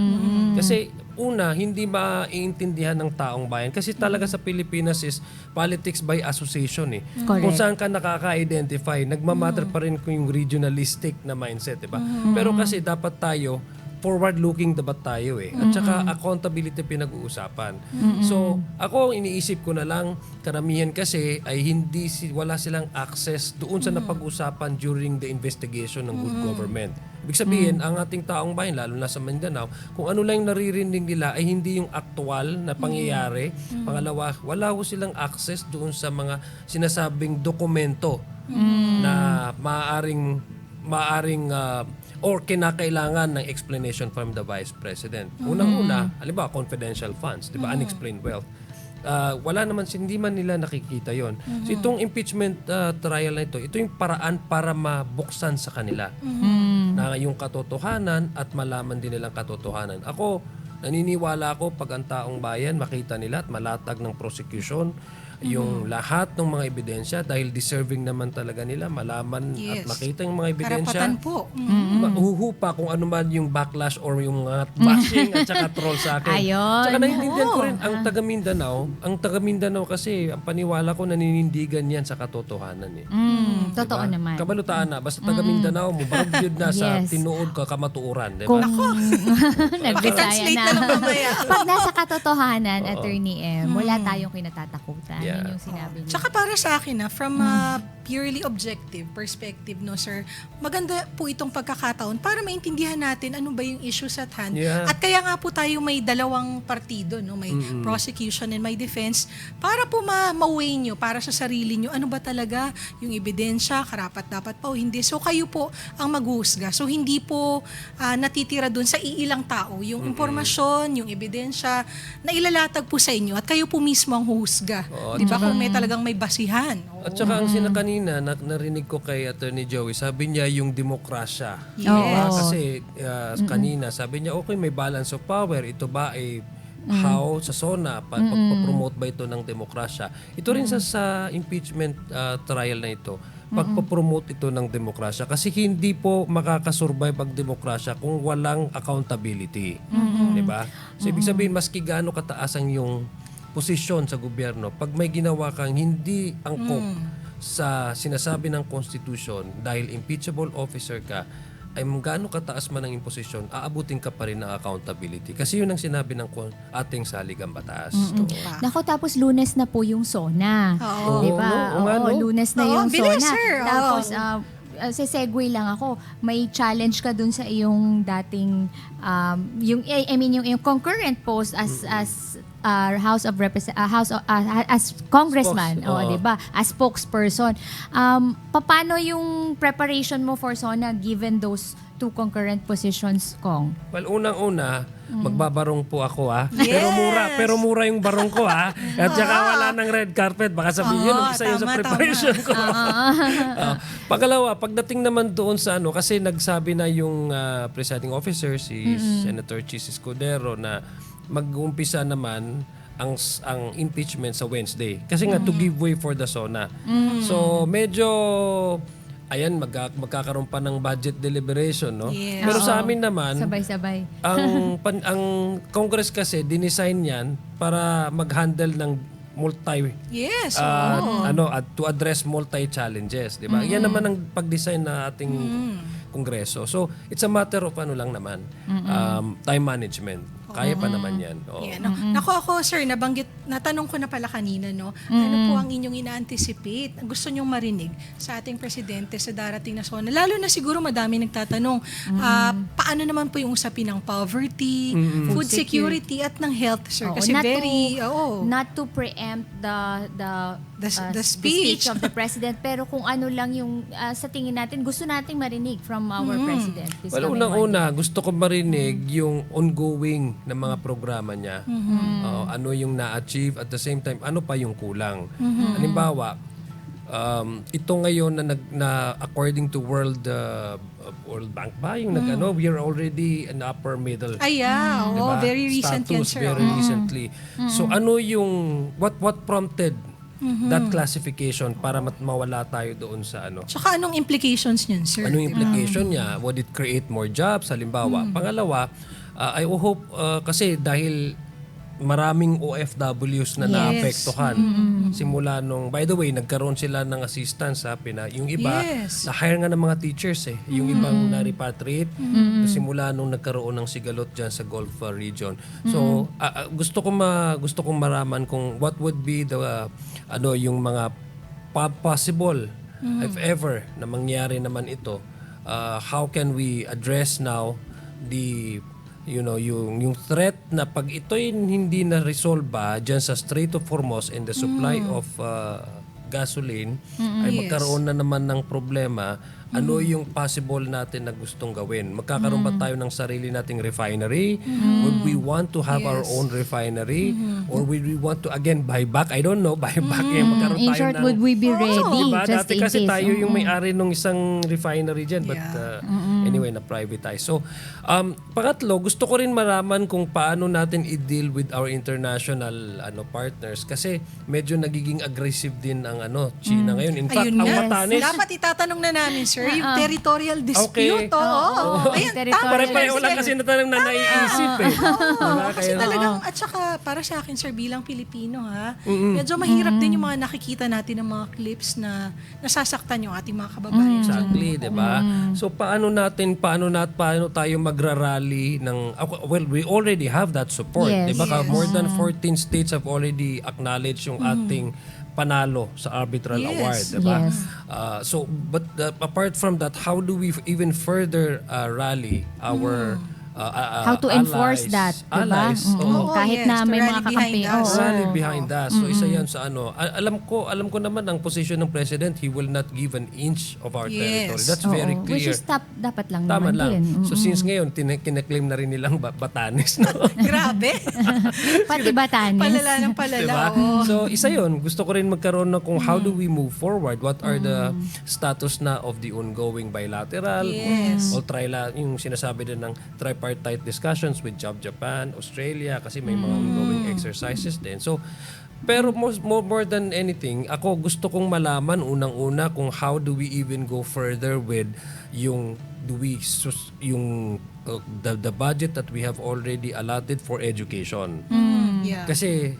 Kasi una, hindi maiintindihan ng taong bayan. Kasi talaga sa Pilipinas is politics by association eh. Correct. Kung saan ka nakaka-identify, nagmamatter pa rin kung yung regionalistic na mindset, diba? Pero kasi dapat tayo, forward-looking dapat tayo eh. At saka accountability pinag-uusapan. So, ako iniisip ko na lang, karamihan kasi ay wala silang access doon sa napag-usapan during the investigation ng good government. Ibig sabihin, ang ating taong bayan, lalo na sa Mindanao, kung ano lang yung naririnig nila ay hindi yung aktual na pangyayari. Pangalawa, wala ko silang access doon sa mga sinasabing dokumento na maaaring or kinakailangan ng explanation from the Vice President. Unang-una, halimbawa, confidential funds, di ba, unexplained wealth. Wala naman, hindi man nila nakikita yon. So itong impeachment trial na ito yung paraan para mabuksan sa kanila na yung katotohanan at malaman din nilang katotohanan. Ako, naniniwala ako pag ang taong bayan makita nila at malatag ng prosecution yung lahat ng mga ebidensya dahil deserving naman talaga nila malaman at makita yung mga ebidensya. Karapatan po. Mahuhupa kung ano man yung backlash or yung mga bashing at saka troll sa akin. Ayun. Tsaka naiintindihan ko rin ang taga Mindanao kasi ang paniwala ko naninindigan yan sa katotohanan eh. Totoo naman. Kabalutaan na. Basta taga Mindanao mo, bagyod na sa Yes. tinuod ka kamatuuran. Diba? Kung nagbisaya Translate na lang mamaya. Pag nasa katotohanan, Attorney M, wala tayong kinatatakutan. Yeah. Yun yung sinabi niya. Tsaka para sa akin from a purely objective perspective, no sir, maganda po itong pagkakataon para maintindihan natin ano ba yung issues at hand. Yeah. At kaya nga po tayo may dalawang partido, no, may prosecution and may defense, para po ma-weigh nyo para sa sarili nyo ano ba talaga yung ebidensya, karapat-dapat pa o hindi. So kayo po ang maghuhusga. So hindi po natitira dun sa iilang tao yung impormasyon, yung ebidensya na ilalatag po sa inyo at kayo po mismo ang huhusga. Oo, Di ba? Kung may talagang may basihan. At saka ang kanina, narinig ko kay Attorney Joey, sabi niya yung demokrasya. Yes. Oo. Kasi kanina, sabi niya, okay, may balance of power. Ito ba ay how sa SONA, pagpapromote ba ito ng demokrasya? Ito rin sa impeachment trial na ito, pagpapromote ito ng demokrasya. Kasi hindi po makakasurvive ang demokrasya kung walang accountability. Diba? So, ibig sabihin, maski gaano kataas ang yung posisyon sa gobyerno, pag may ginawa kang hindi angkop sa sinasabi ng Constitution dahil impeachable officer ka, ay gaano kataas man ang imposisyon, aabutin ka pa rin ng accountability. Kasi yun ang sinabi ng ating saligang batas. Nako, tapos Lunes na po yung SONA. Oo. Di ba? Oo, nga, no? Lunes na Oo, yung bilis, SONA. sir. Oo. Tapos, segue lang ako. May challenge ka dun sa iyong dating, yung concurrent post as House of as congressman, Oo. di ba? As spokesperson. Paano yung preparation mo for SONA given those two concurrent positions, Kong? Well, unang-una, magbabarong po ako Yes! Pero mura yung barong ko At saka wala ng red carpet. Baka sabihin yun, isa yun sa tama, preparation ko. Pangalawa, pagdating naman doon sa kasi nagsabi na yung presiding officer, si Senator Chis Escudero, na mag-uumpisa naman ang impeachment sa Wednesday. Kasi nga, to give way for the SONA. So, medyo magkakaroon pa ng budget deliberation, no? Yes. Pero sa amin naman, Sabay-sabay. ang Congress kasi dinesign yan para mag-handle ng Yes. at to address multi challenges, di ba? Yan naman ang pag-design na ating Kongreso. So, it's a matter of lang naman, time management. Kaya pa naman yan. Oo. Yeah, no. Nako ako, sir, natanong ko na pala kanina, no? Ano po ang inyong ina-anticipate? Gusto nyong marinig sa ating presidente sa darating na SONA? Lalo na siguro madami nagtatanong, paano naman po yung usapin ng poverty, food security, at ng health, sir? Oo, Kasi not to preempt the speech of the president, pero kung ano lang yung sa tingin natin, gusto nating marinig from our president. Well, unang-una, gusto ko marinig yung ongoing na mga programa niya. Ano yung na-achieve, at the same time, ano pa yung kulang. Halimbawa, ito ngayon na according to World Bank ba, yung we are already in upper middle. Diba? Very recent yan, Status, sir. very recently. So ano yung, what prompted that classification para mawala tayo doon sa Tsaka anong implications niyan, sir? Anong implication niya? Would it create more jobs? Halimbawa. Pangalawa, I hope, kasi dahil maraming OFWs na naapektuhan. Simula nung, by the way, nagkaroon sila ng assistance yung iba, na-hire nga ng mga teachers yung ibang na-repatriate, simula nung nagkaroon ng sigalot dyan sa Gulf region. So, gusto kong maraman kung what would be the, yung mga possible, if ever, na mangyari naman ito, how can we address now yung threat na pag ito'y hindi na resolve dyan sa Strait of Hormuz and the supply of gasoline ay magkaroon na naman ng problema. Ano yung possible natin na gustong gawin? Magkakaroon ba tayo ng sarili nating refinery? Would we want to have our own refinery? Or would we want to again buy back? I don't know, buy back. Magkaroon In tayo short, ng, would we be ready? diba? Just Dati in kasi case. tayo yung may-ari ng isang refinery dyan. But anyway, na-privatize. So, pangatlo, gusto ko rin maraman kung paano natin i-deal with our international partners. Kasi medyo nagiging aggressive din ang China ngayon. In fact, Ayun ang nga. Batanes, Dapat itatanong na namin, sir, yung territorial dispute. Okay. Ayan, Territorial pare-pareho lang kasi natanong na naiisip Diba? Kasi talagang, at saka para sa akin, sir, bilang Pilipino, medyo mahirap din yung mga nakikita natin ng mga clips na nasasaktan yung ating mga kababayan. Exactly, di ba? So, paano natin natin paano tayo magrarally ng well, we already have that support. Yes. Diba? More than 14 states have already acknowledged yung ating panalo sa arbitral Yes. award, diba? Yes. But apart from that, how do we even further rally our How to enforce that, diba? allies? Oo, Oo. Kahit yes, na may to mga rally kakampi. behind us. Oo. Rally behind us. So isa yan sa ano. Alam ko naman ang position ng president, he will not give an inch of our Yes. territory. That's Oo. very Which clear. is dapat lang Tama naman lang. din. So since ngayon, kinaklaim na rin nilang Batanes, no? Grabe. Pati Batanes. Palala ng palala. Diba? oo. So isa yun, gusto ko rin magkaroon ng kung how do we move forward, what are the status na of the ongoing bilateral, Yes. o yung sinasabi din ng tripartite discussions with Japan, Australia, kasi may mga ongoing exercises din. So pero more than anything, ako gusto kong malaman unang-una kung how do we even go further with yung the budget that we have already allotted for education. Yeah. Kasi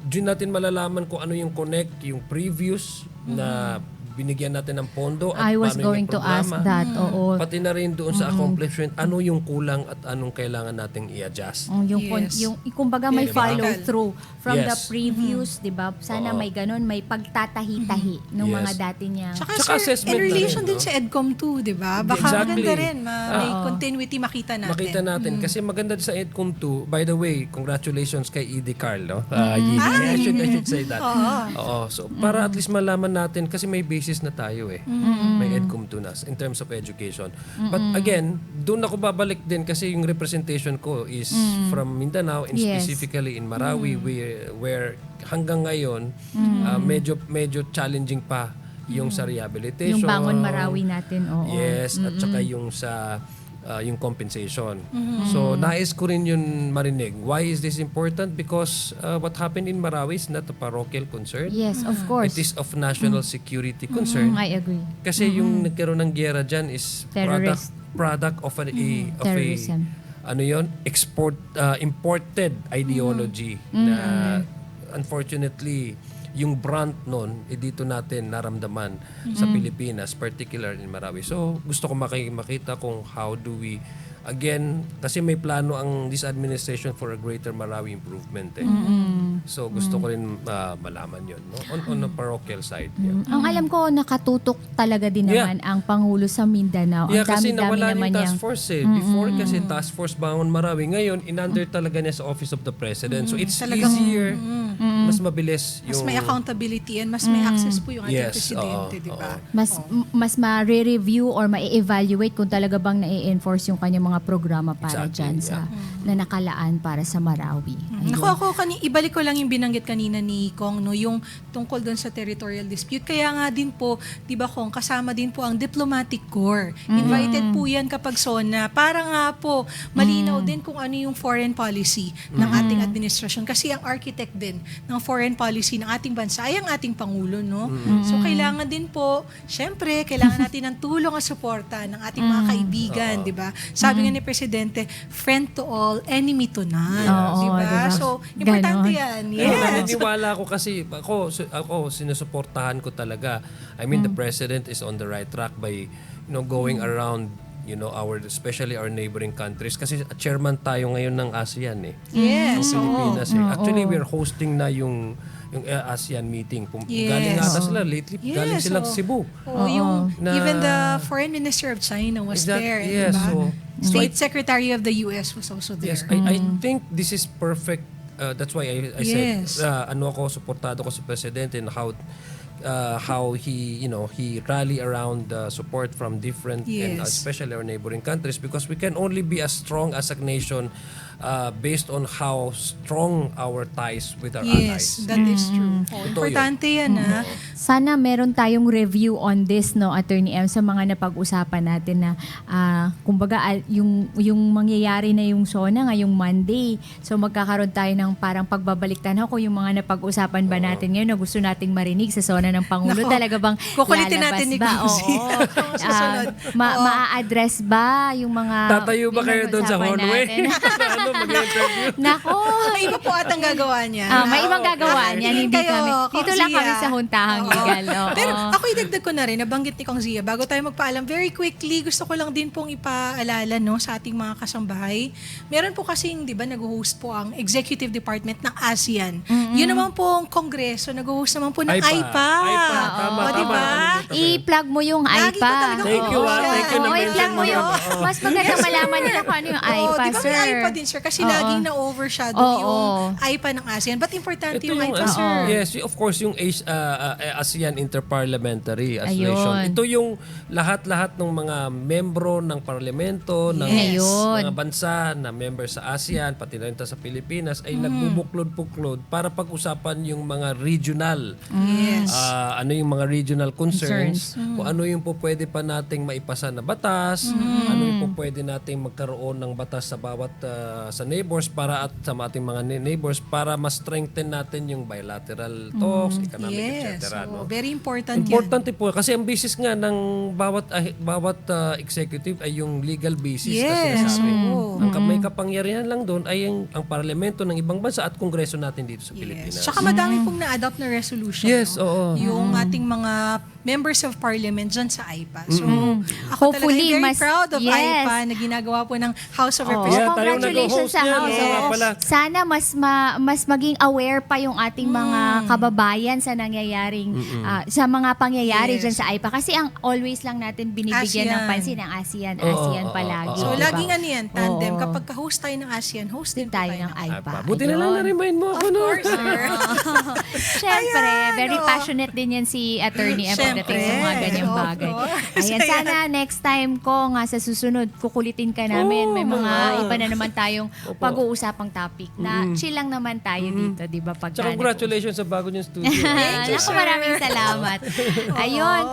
dun natin malalaman kung ano yung connect, yung previous na binigyan natin ng pondo at I was paano yung going to ask programa. that. Oo. Pati na rin doon sa accomplishment, ano yung kulang at anong kailangan nating i-adjust. Yes. Yung kumbaga may Diba? follow through from Yes. the previous, 'di ba? Sana may ganun, may pagtatahi-tahi ng Yes. mga dati niya. Tsaka, Tsaka sir, assessment in na relation rin, din no? sa EDCOM 2, di ba? Baka Exactly. maganda rin. May continuity makita natin. Makita natin. Kasi maganda sa EDCOM 2, by the way, congratulations kay Edie Carl, no? I should say that. Oo. So, para at least malaman natin, kasi may basis na tayo eh. May EDCOM 2 na in terms of education. But again, doon ako babalik din kasi yung representation ko is from Mindanao and Yes. specifically in Marawi where hanggang ngayon medyo challenging pa yung sa rehabilitation. Yung Bangon Marawi natin, oo. Yes, at saka yung sa yung compensation. So nais ko rin yun marinig. Why is this important? Because what happened in Marawi is not a parochial concern. Yes, of course. It is of national security concern. I agree. Kasi yung nagkaroon ng giyera dyan is Terrorist. product of Terrorism. ano yon, imported ideology na unfortunately yung brunt nun, dito natin naramdaman sa Pilipinas, particular in Marawi. So, gusto ko makita kung how do we, again, kasi may plano ang this administration for a greater Marawi improvement. Eh. So, gusto ko rin malaman yun, no? On the parochial side. Yeah. Ang alam ko, nakatutok talaga din Yeah. naman ang Pangulo sa Mindanao. Yeah, Ang kasi dami-dami nawala naman yung task niyang... force eh. Before kasi task force Bangon Marawi. Ngayon, in-under talaga niya sa Office of the President. So it's easier, mas mabilis yung... Mas may accountability and mas may access po yung ating Yes, presidente, oo, di ba? Mas ma-review or ma-evaluate kung talaga bang na-enforce yung kanyang mga programa para Exactly, dyan sa na nakalaan para sa Marawi. Ayun. Ako ibalik ko lang yung binanggit kanina ni Kong, no, yung tungkol doon sa territorial dispute. Kaya nga din po, 'di ba Kong, kasama din po ang diplomatic corps. Invited po 'yan kapag SONA para nga po malinaw din kung ano yung foreign policy ng ating administrasyon kasi ang architect din ng foreign policy ng ating bansa ay ang ating pangulo, no. So kailangan din po, syempre, kailangan natin ng tulong at suporta ng ating mga kaibigan, 'di ba? Sabi nga ni presidente, friend to all, enemy to none, Oo, 'di ba? diba? So importante Ganon. 'yan. Yes. Yes. Naniniwala ako kasi ako sinusuportahan ko talaga. I mean the president is on the right track by going around especially our neighboring countries kasi chairman tayo ngayon ng ASEAN eh. Yes. Ng Pilipinas eh. Oo. Actually we're hosting na yung ASEAN meeting. Yes. Galing nga sila lately, galing Yes, sila oo. sa Cebu. Yung Na- even the foreign minister of China was there, Yes, diba? so State Secretary of the US was also there. Yes, I think this is perfect. That's why I Yes. said suportado ko sa presidente and how he rally around support from different and Yes. especially our neighboring countries because we can only be as strong as a nation based on how strong our ties with our Yes, allies. that is true. Importante yan, ha? Sana meron tayong review on this, no, Attorney M, sa mga napag-usapan natin na kumbaga yung mangyayari na yung SONA ngayong Monday. So magkakaroon tayo ng parang pagbabaliktanaw kung yung mga napag-usapan ba natin ngayon na gusto nating marinig sa SONA ng Pangulo. Nako, Talaga bang kukulitin lalabas natin ni ba? Kusi. Oo. Susunod. Ma-address ba yung mga Tatayo ba kayo doon sa pinag-usapan hallway? natin? Mag-interview? Nako, may iba po atang gagawa niya. May ibang gagawa niyan, hindi Kayo, kami. Kong Dito lang Zia. kami sa huntahang Oo. legal. Oo. Pero ako idagdag ko na rin, nabanggit ni Kong Zia, bago tayo magpaalam, very quickly, gusto ko lang din pong ipaalala sa ating mga kasambahay. Meron po kasing, di ba, nag-host po ang Executive Department ng ASEAN. Yun naman po ang Kongreso, nag-host naman po ng AIPA. AIPA, tama, O, di ba? I-plug mo yung Lagi ko AIPA. talaga Thank you, po siya. thank you. Oo, i-plug mo yung, mas magandang malaman nila kung ano yung AIPA, di ba sir. may AIPA din, sir? Kasi Oo. laging na-overshadow Oo. yung AIPA ng ASEAN. But importante yung AIPA, ano, sir. yes, of course, yung ASEAN Interparliamentary Association. Ayun. Ito yung lahat-lahat ng mga membro ng parlamento, ng Yes. Ayun. mga bansa na member sa ASEAN, pati na rin sa Pilipinas, ay nagbubuklod-buklod para pag-usapan yung mga regional, Yes. ano yung mga regional concerns, kung ano yung po pwede pa nating maipasa na batas, ano yung po pwede nating magkaroon ng batas sa bawat sa neighbors para at sa ating mga neighbors para mas strengthen natin yung bilateral talks, economic, Yes. etc. So, No? very important yan. Importante po kasi ang basis nga ng bawat executive ay yung legal basis na Yes. sinasabi. Oo. Ang may kapangyarihan lang doon ay ang parlamento ng ibang bansa at kongreso natin dito sa Pilipinas. Tsaka madami pong na-adopt na resolution. Yes, no? oo. Yung ating mga members of parliament dyan sa AIPA. So, ako Hopefully, talaga I'm very mas- proud of yes. AIPA na ginagawa po ng House of Oo, Representatives. tayo congratulations nag-host sa niyan. House. Oo nga Oo. pala. Sana mas maging aware pa yung ating mga kababayan sa nangyayaring sa mga pangyayari Yes. dyan sa AIPA kasi ang always lang natin binibigyan ng ASEAN. pansin ang ASEAN Oo, palagi. So, diba? laging ano yan, tandem. Oo. Kapag ka-host tayo ng ASEAN, host din po tayo ng AIPA. AIPA. Buti na lang Ayun. na-remind mo ako, Of no? course, sir. Siyempre, Ayan, very oo. passionate din yan si Attorney M pagdating sa mga ganyang Of bagay. course. Ayan, sana next time ko nga sa susunod, kukulitin ka namin. May mga iba na naman tayong pag-uusapang topic na chill lang naman tayo dito, di ba? Pagka Tsaka congratulations sa bago niyong studio. Naku, maraming salamat. Ayun.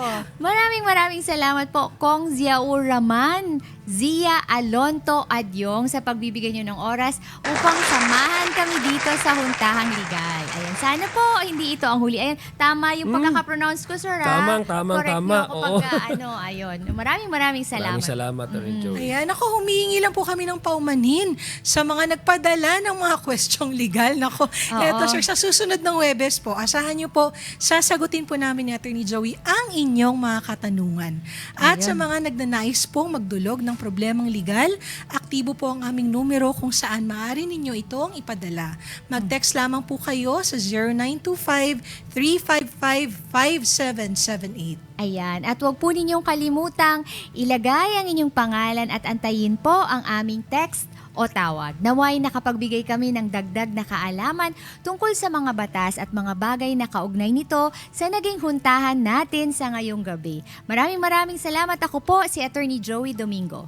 Maraming salamat po, Kong Ziaur Rahman, Zia Alonto Adyong sa pagbibigay niyo ng oras upang samahan kami dito sa Huntahang Legal. Ayan, sana po hindi ito ang huli. Ayan, tama yung pagkaka-pronounce ko, sir. Tamang, Correct tama. niyo ako pagka, ayun. Maraming salamat. Maraming salamat, Attorney Joey. Ayan, ako humihingi lang po kami ng paumanhin sa mga nagpadala ng mga questioning legal. Nako, eto sir, sa susunod ng Webes po, asahan niyo po, sasagutin po namin ni Attorney Joey ang inyong mga katanungan. At sa mga nagnanais pong magdulog ng problemang legal, aktibo po ang aming numero kung saan maaari ninyo itong ipadala. Mag-text lamang po kayo sa 0925-355-5778. Ayan. At huwag po ninyong kalimutang ilagay ang inyong pangalan at antayin po ang aming text o tawag. Naway nakapagbigay kami ng dagdag na kaalaman tungkol sa mga batas at mga bagay na kaugnay nito sa naging huntahan natin sa ngayong gabi. Maraming salamat. Ako po si Attorney Joey Domingo.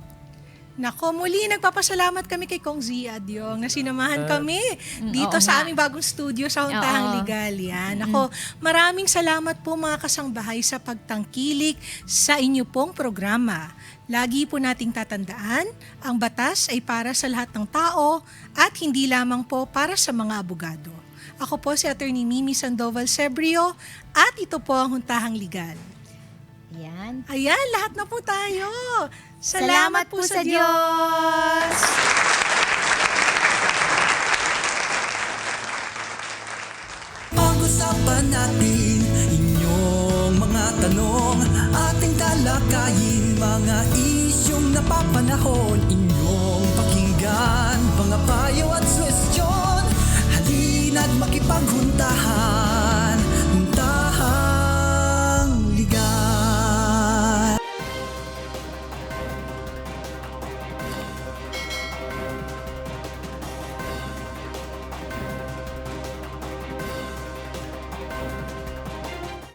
Nako, muli nagpapasalamat kami kay Kong Zia Adyong na sinamahan kami dito oo sa nga. aming bagong studio sa Huntahang Oo. Legal. Yan. Nako, maraming salamat po mga kasangbahay sa pagtangkilik sa inyo pong programa. Lagi po nating tatandaan, ang batas ay para sa lahat ng tao at hindi lamang po para sa mga abogado. Ako po si Attorney Mimi Sandoval Sebrio at ito po ang Huntahang Legal. Ayan. Ayan, lahat na po tayo. Salamat po sa Diyos. Pag-usapan natin inyong mga tanong, ating talakayin mga isyong napapanahon, inyong pakinggan mga payo at suwestyon. Halina't makipaghuntahan.